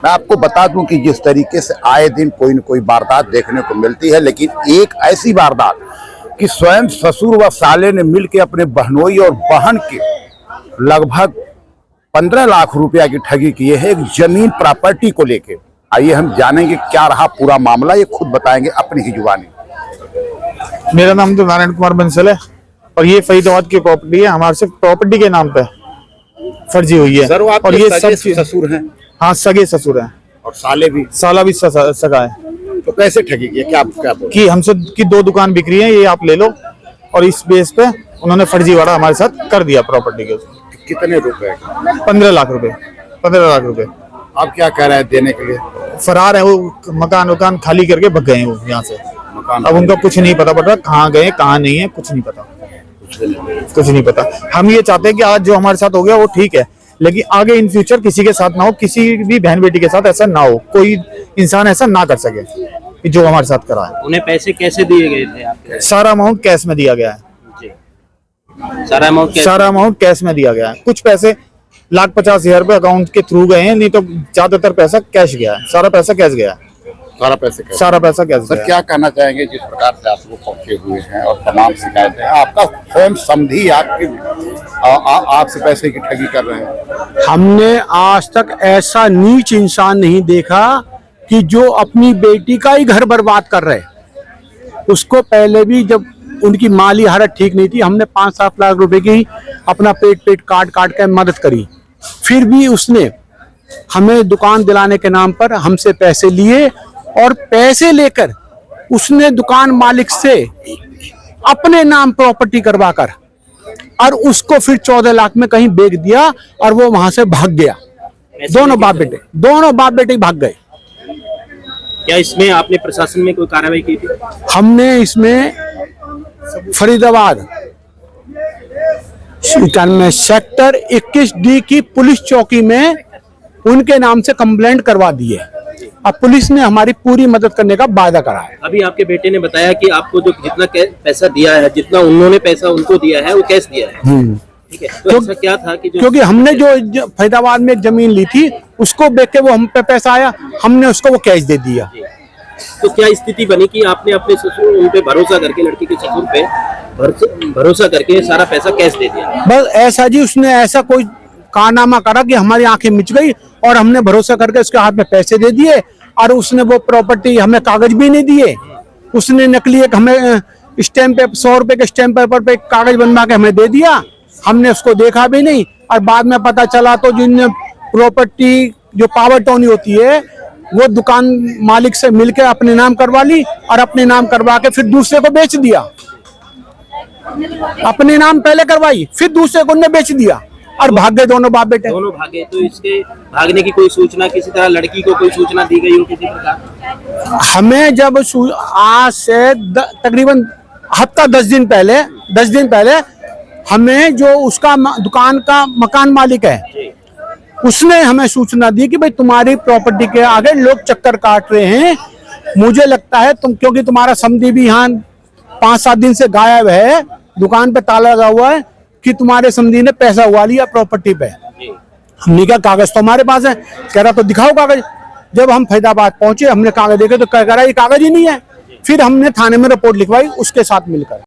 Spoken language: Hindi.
मैं आपको बता दूं कि जिस तरीके से आए दिन कोई न कोई वारदात देखने को मिलती है, लेकिन एक ऐसी वारदात कि स्वयं ससुर व साले ने मिलकर अपने बहनोई और बहन के लगभग 15 लाख रुपया की ठगी की है एक जमीन प्रॉपर्टी को लेके। आइए हम जानेंगे क्या रहा पूरा मामला, ये खुद बताएंगे अपनी ही जुबानी। मेरा नाम तो नारायण कुमार बंसल है और ये फरीदाबाद की प्रॉपर्टी है। हमारे सिर्फ प्रॉपर्टी के नाम पे फर्जी हुई है। सर, और ये सब ससुर हैं? हाँ, सगे ससुर हैं और साला भी सगा है। तो कैसे ठगी की? क्या कि हमसे की 2 दुकान बिक रही है, ये आप ले लो, और इस बेस पे उन्होंने फर्जीवाड़ा हमारे साथ कर दिया प्रॉपर्टी के। कितने रुपए? 15 लाख रुपए। 15 लाख रुपए। आप क्या कह रहे हैं देने के लिए? फरार है वो, मकान खाली करके भग गए हैं वो यहाँ से। अब उनका कुछ नहीं पता पड़ रहा, कहाँ गए कहाँ नहीं है, कुछ नहीं पता। हम ये चाहते हैं कि आज जो हमारे साथ हो गया वो ठीक है, लेकिन आगे इन फ्यूचर किसी के साथ ना हो, किसी भी बहन बेटी के साथ ऐसा ना हो, कोई इंसान ऐसा ना कर सके कि जो हमारे साथ करा है। उन्हें पैसे कैसे दिए गए थे आपके? सारा अमाउंट कैश में दिया गया है। सारा अमाउंट कैश में दिया गया है। कुछ पैसे 1,50,000 रुपए अकाउंट के थ्रू गए हैं, नहीं तो ज्यादातर पैसा कैश गया है। सारा पैसा कैश गया है। सारा पैसा कैश। सर, क्या कहना चाहेंगे जिस प्रकार से आप लोग पहुंचे हुए हैं और तमाम शिकायतें, आपका स्वयं समधी आपसे पैसे की ठगी कर रहे हैं? हमने आज तक ऐसा नीच इंसान नहीं देखा कि जो अपनी बेटी का ही घर बर्बाद कर रहे। उसको पहले भी जब उनकी माली हालत ठीक नहीं थी, हमने 5-7 लाख रुपए की अपना पेट काट के मदद करी, फिर भी उसने हमें दुकान दिलाने के नाम पर हमसे पैसे लिए और पैसे लेकर उसने दुकान मालिक से अपने नाम प्रॉपर्टी करवाकर और उसको फिर 14 लाख में कहीं बेच दिया और वो वहां से भाग गया। दोनों बाप बेटे भाग गए। क्या इसमें आपने प्रशासन में कोई कार्रवाई की थी? हमने इसमें फरीदाबाद सेक्टर 21D की पुलिस चौकी में उनके नाम से कंप्लेंट करवा दी है। अब पुलिस ने हमारी पूरी मदद करने का वादा करा है। अभी आपके बेटे ने बताया कि आपको जो जितना पैसा दिया है, जितना उन्होंने पैसा उनको दिया है, वो कैश दिया है। ठीक है, तो ऐसा क्या था कि क्योंकि हमने जो फरीदाबाद में एक जमीन ली थी उसको बेच के वो हम पे पैसा आया, हमने उसको वो कैश दे दिया। तो क्या स्थिति बनी कि आपने अपने ससुर उन पे भरोसा करके, लड़की के ससुर पे भरोसा करके सारा पैसा कैश दे दिया? बस ऐसा जी, उसने ऐसा कोई कारनामा करा कि हमारी आंखें मिच गई और हमने भरोसा करके उसके हाथ में पैसे दे दिए और उसने वो प्रॉपर्टी, हमें कागज भी नहीं दिए। उसने नकली एक हमें स्टैम्प पे 100 रुपए के स्टैम्प पेपर पे कागज बनवा के हमें दे दिया। हमने उसको देखा भी नहीं और बाद में पता चला तो जिन प्रॉपर्टी जो पावर टोनी होती है वो दुकान मालिक से मिलकर अपने नाम करवा ली और अपने नाम करवा के फिर दूसरे को बेच दिया। अपने नाम पहले करवाई, फिर दूसरे को उन्हें बेच दिया और भाग गए दोनों बाप बेटे। दोनों भागे। तो इसके भागने की कोई सूचना किसी तरह लड़की को कोई सूचना दी गई हो किसी प्रकार? हमें जब आज से तकरीबन हफ्ता 10 दिन पहले हमें जो उसका दुकान का मकान मालिक है उसने हमें सूचना दी कि भाई तुम्हारी प्रॉपर्टी के आगे लोग चक्कर काट रहे हैं, मुझे लगता है तुम, क्योंकि तुम्हारा समधी भी यहाँ 5-7 दिन से गायब है, दुकान पे ताला लगा हुआ है, कि तुम्हारे समधी ने पैसा उड़ा लिया प्रॉपर्टी पे। हमने कहा कागज तो हमारे पास है। कह रहा तो दिखाओ कागज। जब हम फरीदाबाद पहुंचे हमने कागज देखे तो कह रहा ये कागज ही नहीं है। फिर हमने थाने में रिपोर्ट लिखवाई उसके साथ मिलकर।